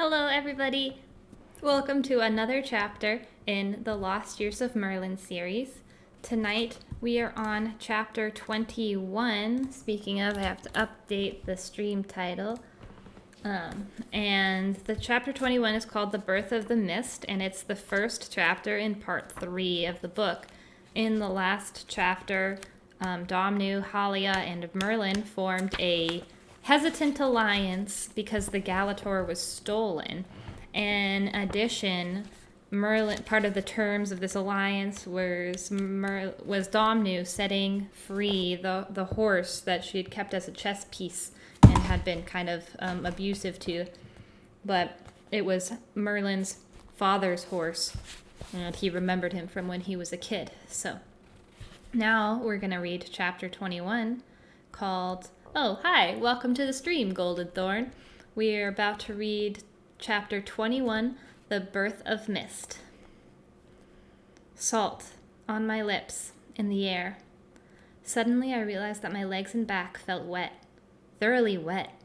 Hello, everybody. Welcome to another chapter in the Lost Years of Merlin series. Tonight we are on chapter 21. Speaking of, I have to update the stream title. And the chapter 21 is called The Birth of the Mist, and it's the first chapter in part 3 of the book. In the last chapter, Domnu, Halia, and Merlin formed a hesitant alliance because the Galator was stolen. In addition, Merlin, part of the terms of this alliance was Domnu setting free the horse that she had kept as a chess piece and had been kind of abusive to. But it was Merlin's father's horse, and he remembered him from when he was a kid. So now we're going to read chapter 21 called, oh, hi, welcome to the stream, Golden Thorn. We are about to read chapter 21, The Birth of Mist. Salt on my lips, in the air. Suddenly I realized that my legs and back felt wet, thoroughly wet.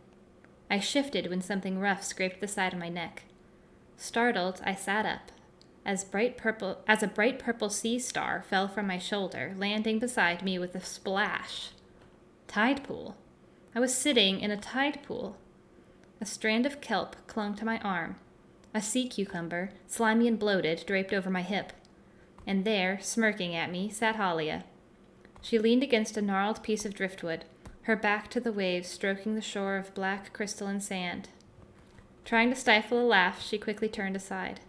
I shifted when something rough scraped the side of my neck. Startled, I sat up, as a bright purple sea star fell from my shoulder, landing beside me with a splash. Tide pool. I was sitting in a tide pool. A strand of kelp clung to my arm. A sea cucumber, slimy and bloated, draped over my hip. And there, smirking at me, sat Halia. She leaned against a gnarled piece of driftwood, her back to the waves stroking the shore of black crystalline sand. Trying to stifle a laugh, she quickly turned aside.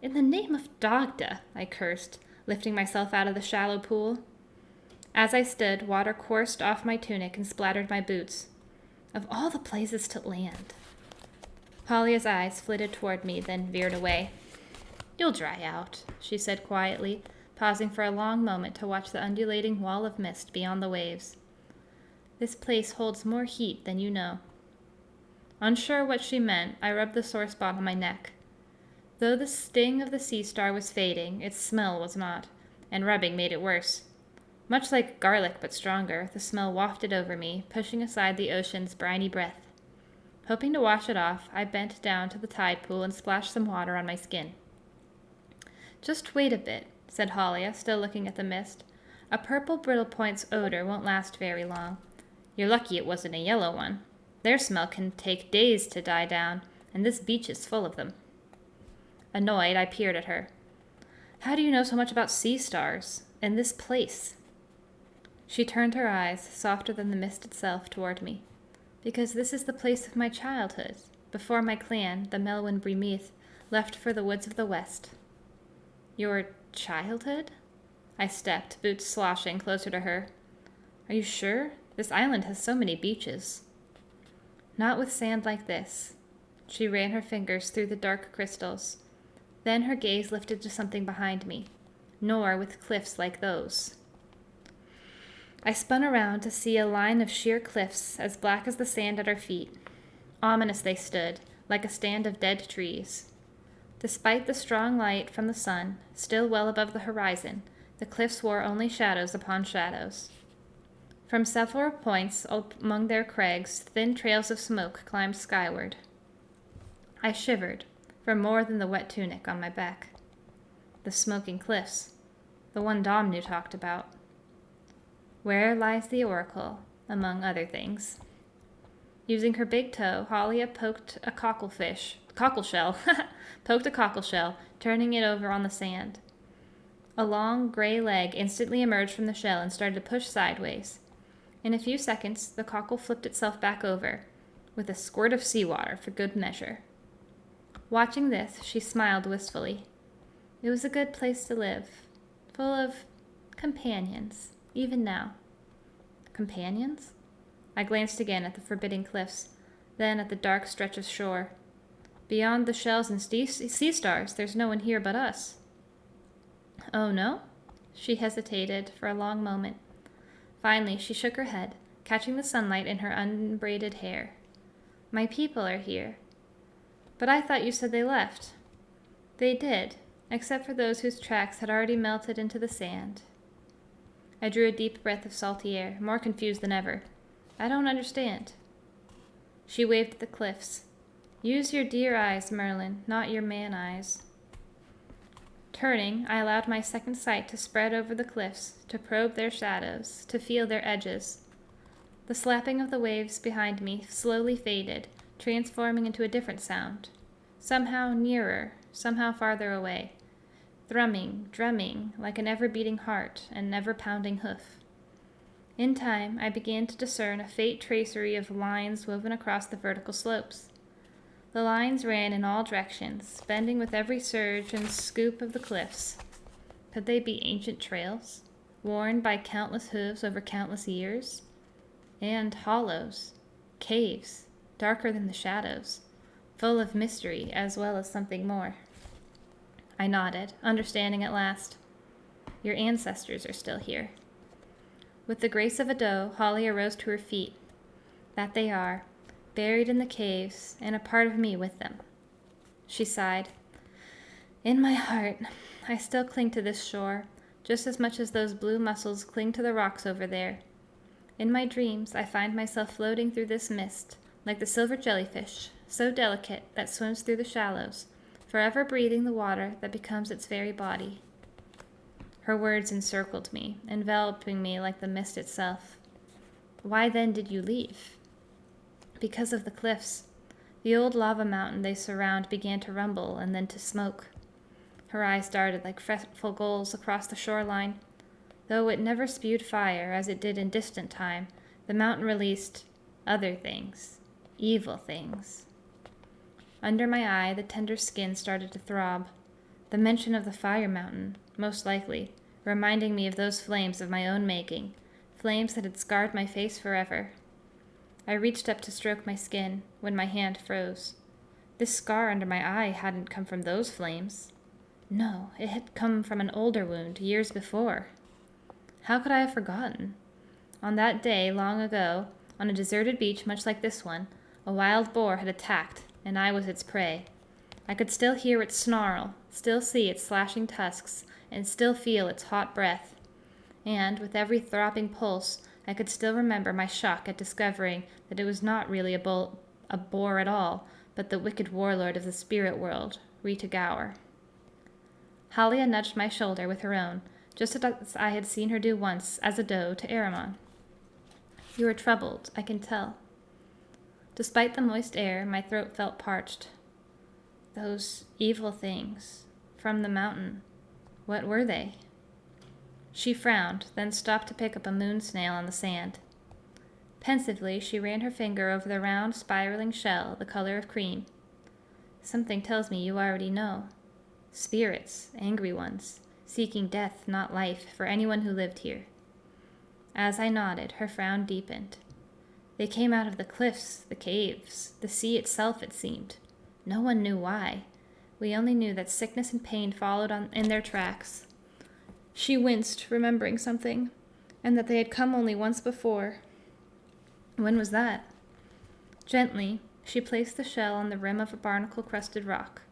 In the name of Dagda, I cursed, lifting myself out of the shallow pool. As I stood, water coursed off my tunic and splattered my boots. Of all the places to land. Halia's eyes flitted toward me, then veered away. You'll dry out, she said quietly, pausing for a long moment to watch the undulating wall of mist beyond the waves. This place holds more heat than you know. Unsure what she meant, I rubbed the sore spot on my neck. Though the sting of the sea star was fading, its smell was not, and rubbing made it worse. Much like garlic but stronger, the smell wafted over me, pushing aside the ocean's briny breath. Hoping to wash it off, I bent down to the tide pool and splashed some water on my skin. Just wait a bit, said Halia, still looking at the mist. A purple brittle point's odor won't last very long. You're lucky it wasn't a yellow one. Their smell can take days to die down, and this beach is full of them. Annoyed, I peered at her. How do you know so much about sea stars, and this place? She turned her eyes, softer than the mist itself, toward me. Because this is the place of my childhood, before my clan, the Melwyn Bremeath, left for the woods of the west. Your childhood? I stepped, boots sloshing, closer to her. Are you sure? This island has so many beaches. Not with sand like this. She ran her fingers through the dark crystals. Then her gaze lifted to something behind me. Nor with cliffs like those. I spun around to see a line of sheer cliffs as black as the sand at our feet. Ominous they stood, like a stand of dead trees. Despite the strong light from the sun, still well above the horizon, the cliffs wore only shadows upon shadows. From several points among their crags, thin trails of smoke climbed skyward. I shivered, for more than the wet tunic on my back. The smoking cliffs, the one Domnu talked about. Where lies the oracle, among other things. Using her big toe, Halia poked a cockleshell, turning it over on the sand. A long gray leg instantly emerged from the shell and started to push sideways. In a few seconds, the cockle flipped itself back over, with a squirt of seawater for good measure. Watching this, she smiled wistfully. It was a good place to live, full of companions. Even now. Companions? I glanced again at the forbidding cliffs, then at the dark stretch of shore. Beyond the shells and sea stars, there's no one here but us. Oh, no? She hesitated for a long moment. Finally, she shook her head, catching the sunlight in her unbraided hair. My people are here. But I thought you said they left. They did, except for those whose tracks had already melted into the sand. I drew a deep breath of salty air, more confused than ever. I don't understand. She waved at the cliffs. Use your deer eyes, Merlin, not your man eyes. Turning, I allowed my second sight to spread over the cliffs, to probe their shadows, to feel their edges. The slapping of the waves behind me slowly faded, transforming into a different sound. Somehow nearer, somehow farther away. Thrumming, drumming, like an ever-beating heart and never-pounding hoof. In time, I began to discern a faint tracery of lines woven across the vertical slopes. The lines ran in all directions, bending with every surge and scoop of the cliffs. Could they be ancient trails, worn by countless hooves over countless years? And hollows, caves, darker than the shadows, full of mystery as well as something more. I nodded, understanding at last. Your ancestors are still here. With the grace of a doe, Holly arose to her feet. That they are, buried in the caves, and a part of me with them. She sighed. In my heart, I still cling to this shore, just as much as those blue mussels cling to the rocks over there. In my dreams, I find myself floating through this mist, like the silver jellyfish, so delicate that swims through the shallows, forever breathing the water that becomes its very body. Her words encircled me, enveloping me like the mist itself. Why then did you leave? Because of the cliffs. The old lava mountain they surround began to rumble and then to smoke. Her eyes darted like fretful gulls across the shoreline. Though it never spewed fire as it did in distant time, the mountain released other things, evil things. Under my eye, the tender skin started to throb. The mention of the fire mountain, most likely, reminding me of those flames of my own making, flames that had scarred my face forever. I reached up to stroke my skin when my hand froze. This scar under my eye hadn't come from those flames. No, it had come from an older wound years before. How could I have forgotten? On that day, long ago, on a deserted beach much like this one, a wild boar had attacked, and I was its prey. I could still hear it snarl, still see its slashing tusks, and still feel its hot breath. And, with every throbbing pulse, I could still remember my shock at discovering that it was not really a boar at all, but the wicked warlord of the spirit world, Rita Gower. Halia nudged my shoulder with her own, just as I had seen her do once as a doe to Aramon. You are troubled, I can tell. Despite the moist air, my throat felt parched. Those evil things from the mountain, what were they? She frowned, then stopped to pick up a moon snail on the sand. Pensively, she ran her finger over the round, spiraling shell, the color of cream. Something tells me you already know. Spirits, angry ones, seeking death, not life, for anyone who lived here. As I nodded, her frown deepened. They came out of the cliffs, the caves, the sea itself, it seemed. No one knew why. We only knew that sickness and pain followed in their tracks. She winced, remembering something, and that they had come only once before. When was that? Gently, she placed the shell on the rim of a barnacle-crusted rock.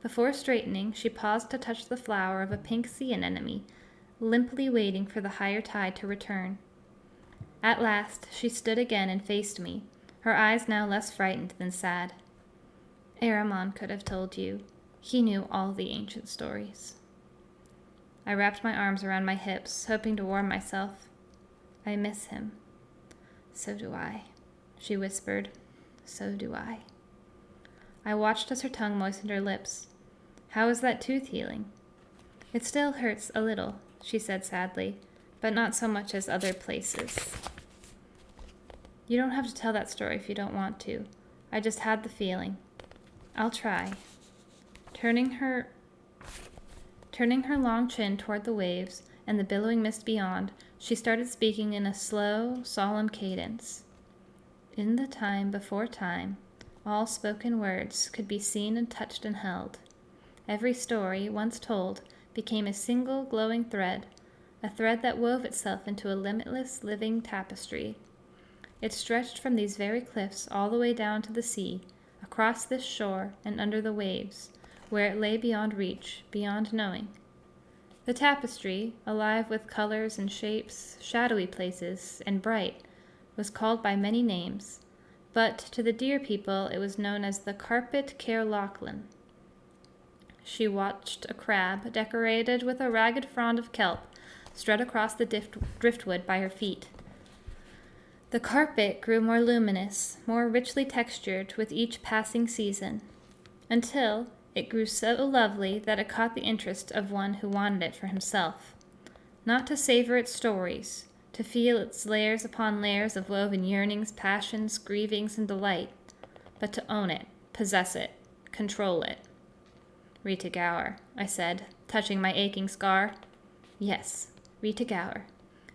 Before straightening, she paused to touch the flower of a pink sea anemone, limply waiting for the higher tide to return. At last, she stood again and faced me, her eyes now less frightened than sad. Aramon could have told you. He knew all the ancient stories. I wrapped my arms around my hips, hoping to warm myself. I miss him. So do I, she whispered. So do I. I watched as her tongue moistened her lips. How is that tooth healing? It still hurts a little, she said sadly, but not so much as other places. You don't have to tell that story if you don't want to. I just had the feeling. I'll try. Turning her long chin toward the waves and the billowing mist beyond, she started speaking in a slow, solemn cadence. In the time before time, all spoken words could be seen and touched and held. Every story, once told, became a single glowing thread, a thread that wove itself into a limitless living tapestry. It stretched from these very cliffs all the way down to the sea, across this shore and under the waves, where it lay beyond reach, beyond knowing. The tapestry, alive with colors and shapes, shadowy places, and bright, was called by many names, but to the deer people it was known as the Carpet Caerlachlan. She watched a crab, decorated with a ragged frond of kelp, strut across the driftwood by her feet. The carpet grew more luminous, more richly textured with each passing season, until it grew so lovely that it caught the interest of one who wanted it for himself. Not to savor its stories, to feel its layers upon layers of woven yearnings, passions, grievings, and delight, but to own it, possess it, control it. Rita Gower, I said, touching my aching scar. Yes, Rita Gower.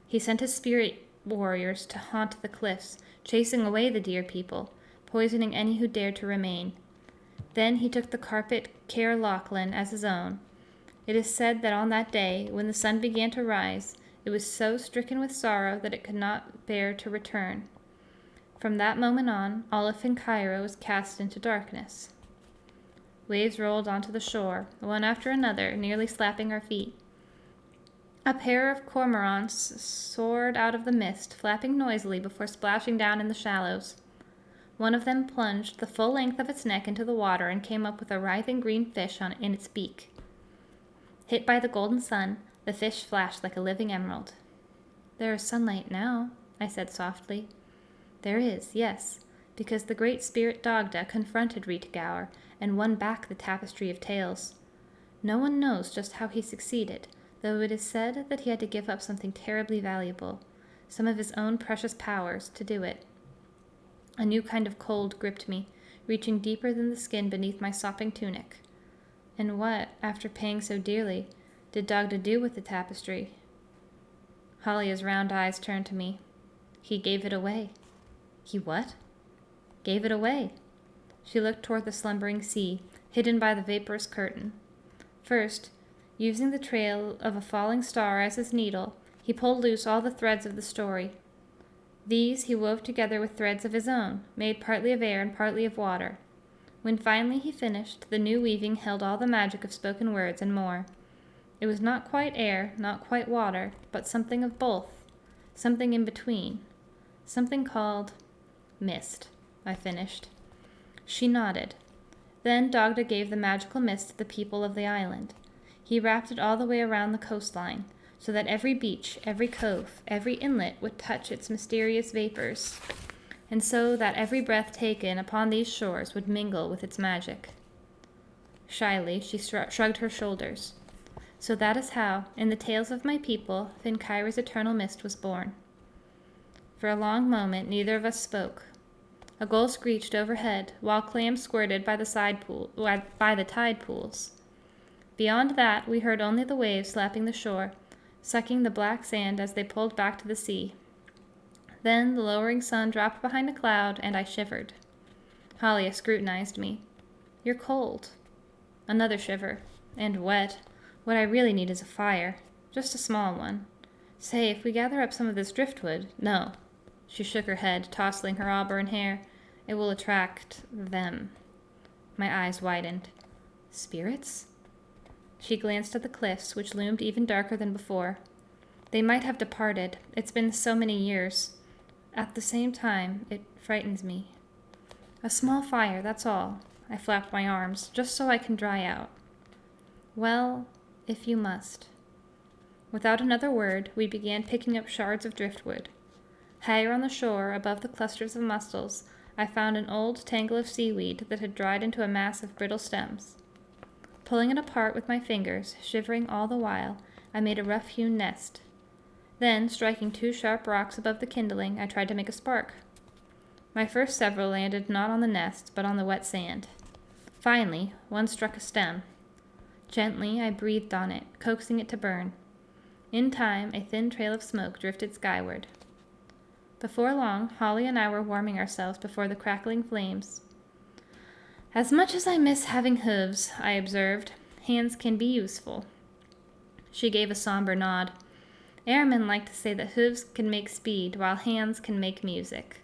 He sent his spirit warriors to haunt the cliffs, chasing away the deer people, poisoning any who dared to remain. Then he took the Carpet Caerlachlan as his own. It is said that on that day, when the sun began to rise, it was so stricken with sorrow that it could not bear to return. From that moment on, all of Fincaira was cast into darkness. Waves rolled onto the shore, one after another, nearly slapping our feet. A pair of cormorants soared out of the mist, flapping noisily before splashing down in the shallows. One of them plunged the full length of its neck into the water and came up with a writhing green fish in its beak. Hit by the golden sun, the fish flashed like a living emerald. There is sunlight now, I said softly. There is, yes, because the great spirit Dagda confronted Rita Gower and won back the tapestry of tales. No one knows just how he succeeded, though it is said that he had to give up something terribly valuable, some of his own precious powers, to do it. A new kind of cold gripped me, reaching deeper than the skin beneath my sopping tunic. And what, after paying so dearly, did Dagda do with the tapestry? Halia's round eyes turned to me. He gave it away. He what? Gave it away. She looked toward the slumbering sea, hidden by the vaporous curtain. First, using the trail of a falling star as his needle, he pulled loose all the threads of the story. These he wove together with threads of his own, made partly of air and partly of water. When finally he finished, the new weaving held all the magic of spoken words and more. It was not quite air, not quite water, but something of both, something in between, something called mist, I finished. She nodded. Then Dagda gave the magical mist to the people of the island. He wrapped it all the way around the coastline, so that every beach, every cove, every inlet would touch its mysterious vapors, and so that every breath taken upon these shores would mingle with its magic. Shyly, she shrugged her shoulders. So that is how, in the tales of my people, Fincaira's eternal mist was born. For a long moment, neither of us spoke. A gull screeched overhead, while clams squirted by the tide pools. Beyond that, we heard only the waves slapping the shore, sucking the black sand as they pulled back to the sea. Then the lowering sun dropped behind a cloud, and I shivered. Halia scrutinized me. You're cold. Another shiver. And wet. What I really need is a fire. Just a small one. Say, if we gather up some of this driftwood— No. She shook her head, tousling her auburn hair. It will attract them. My eyes widened. Spirits? She glanced at the cliffs, which loomed even darker than before. They might have departed. It's been so many years. At the same time, it frightens me. A small fire, that's all. I flapped my arms, just so I can dry out. Well, if you must. Without another word, we began picking up shards of driftwood. Higher on the shore, above the clusters of mussels, I found an old tangle of seaweed that had dried into a mass of brittle stems. Pulling it apart with my fingers, shivering all the while, I made a rough-hewn nest. Then, striking 2 sharp rocks above the kindling, I tried to make a spark. My first several landed not on the nest, but on the wet sand. Finally, one struck a stem. Gently, I breathed on it, coaxing it to burn. In time, a thin trail of smoke drifted skyward. Before long, Holly and I were warming ourselves before the crackling flames. As much as I miss having hooves, I observed, hands can be useful. She gave a somber nod. Airmen like to say that hooves can make speed, while hands can make music.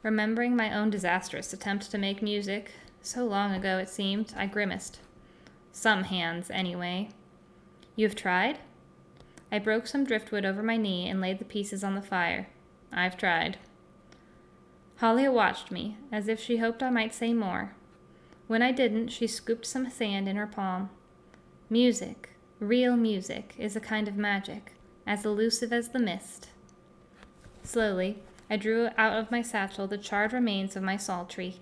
Remembering my own disastrous attempt to make music, so long ago it seemed, I grimaced. Some hands, anyway. You've tried? I broke some driftwood over my knee and laid the pieces on the fire. I've tried. Halia watched me, as if she hoped I might say more. When I didn't, she scooped some sand in her palm. Music, real music, is a kind of magic, as elusive as the mist. Slowly, I drew out of my satchel the charred remains of my psaltery.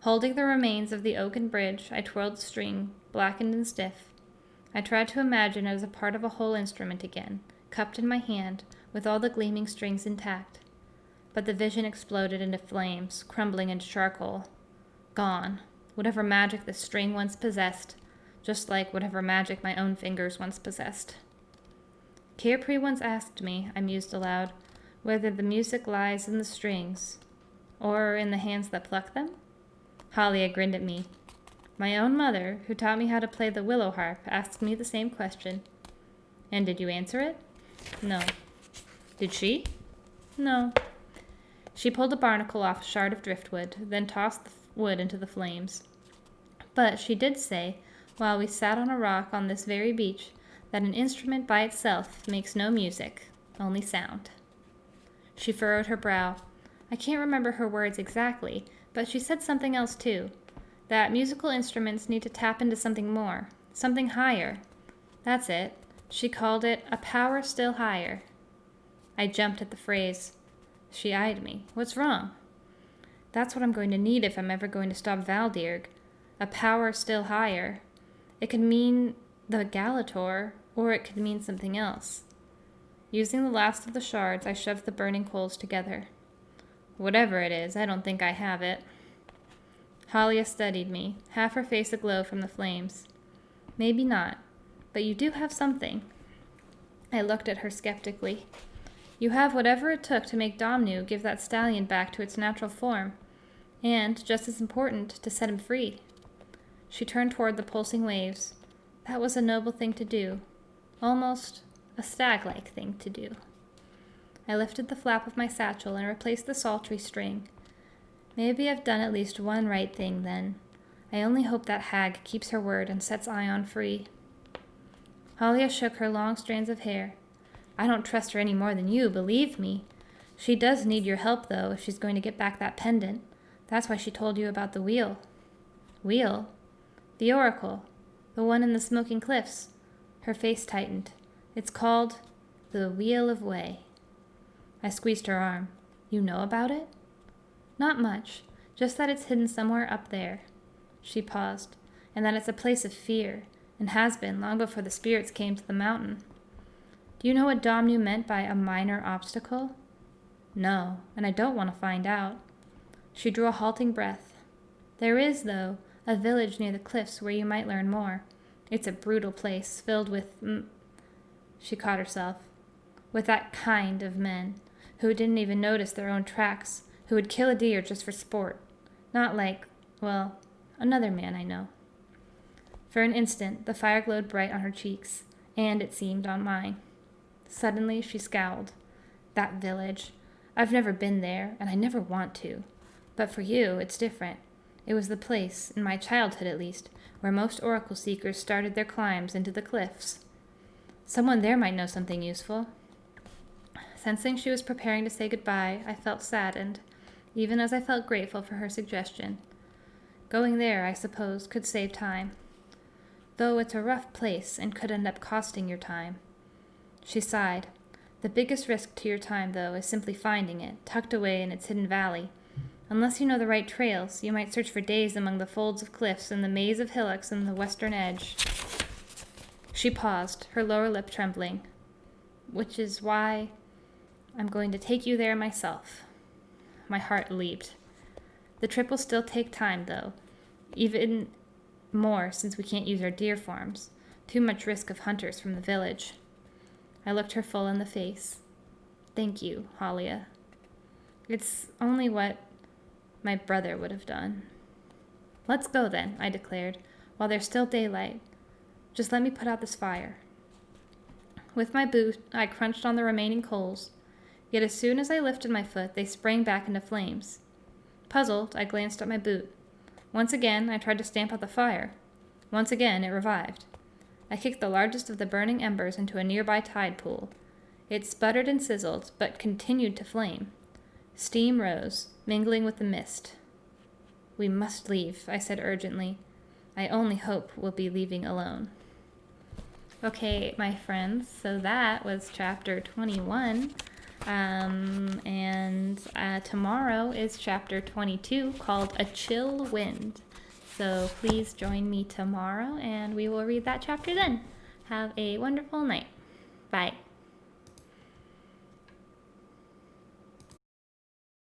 Holding the remains of the oaken bridge, I twirled the string, blackened and stiff. I tried to imagine it as a part of a whole instrument again, cupped in my hand, with all the gleaming strings intact. But the vision exploded into flames, crumbling into charcoal. Gone. Whatever magic the string once possessed, just like whatever magic my own fingers once possessed. Cairpri once asked me, I mused aloud, whether the music lies in the strings, or in the hands that pluck them? Halia grinned at me. My own mother, who taught me how to play the willow harp, asked me the same question. And did you answer it? No. Did she? No. She pulled a barnacle off a shard of driftwood, then tossed the wood into the flames. But she did say, while we sat on a rock on this very beach, that an instrument by itself makes no music, only sound. She furrowed her brow. I can't remember her words exactly, but she said something else too, that musical instruments need to tap into something more, something higher. That's it. She called it a power still higher. I jumped at the phrase. She eyed me. What's wrong? That's what I'm going to need if I'm ever going to stop Valdirg. A power still higher. It could mean the Galator, or it could mean something else. Using the last of the shards, I shoved the burning coals together. Whatever it is, I don't think I have it. Halia studied me, half her face aglow from the flames. Maybe not, but you do have something. I looked at her skeptically. You have whatever it took to make Domnu give that stallion back to its natural form, and, just as important, to set him free. She turned toward the pulsing waves. That was a noble thing to do, almost a stag-like thing to do. I lifted the flap of my satchel and replaced the psaltery string. Maybe I've done at least one right thing, then. I only hope that hag keeps her word and sets Ion free. Halia shook her long strands of hair. I don't trust her any more than you, believe me. She does need your help, though, if she's going to get back that pendant. That's why she told you about the wheel. Wheel? The oracle. The one in the smoking cliffs. Her face tightened. It's called the Wheel of Way. I squeezed her arm. You know about it? Not much, just that it's hidden somewhere up there. She paused, and that it's a place of fear, and has been long before the spirits came to the mountain. Do you know what Domnu meant by a minor obstacle? No, and I don't want to find out. She drew a halting breath. There is, though, a village near the cliffs where you might learn more. It's a brutal place, filled with She caught herself. With that kind of men, who didn't even notice their own tracks, who would kill a deer just for sport. Not like, well, another man I know. For an instant, the fire glowed bright on her cheeks, and, it seemed, on mine. Suddenly, she scowled. That village. I've never been there, and I never want to. But for you, it's different. It was the place, in my childhood at least, where most oracle seekers started their climbs into the cliffs. Someone there might know something useful. Sensing she was preparing to say goodbye, I felt saddened, even as I felt grateful for her suggestion. Going there, I suppose, could save time. Though it's a rough place and could end up costing your time. She sighed. The biggest risk to your time, though, is simply finding it, tucked away in its hidden valley. Unless you know the right trails, you might search for days among the folds of cliffs and the maze of hillocks on the western edge. She paused, her lower lip trembling. Which is why I'm going to take you there myself. My heart leaped. The trip will still take time, though. Even more since we can't use our deer farms. Too much risk of hunters from the village. I looked her full in the face. Thank you, Halia. It's only what my brother would have done. Let's go then, I declared, while there's still daylight. Just let me put out this fire. With my boot, I crunched on the remaining coals, yet as soon as I lifted my foot, they sprang back into flames. Puzzled, I glanced at my boot. Once again, I tried to stamp out the fire. Once again, it revived. I kicked the largest of the burning embers into a nearby tide pool. It sputtered and sizzled, but continued to flame. Steam rose, mingling with the mist. We must leave, I said urgently. I only hope we'll be leaving alone. Okay, my friends, so that was chapter 21. And tomorrow is chapter 22 called A Chill Wind. So please join me tomorrow and we will read that chapter then. Have a wonderful night. Bye.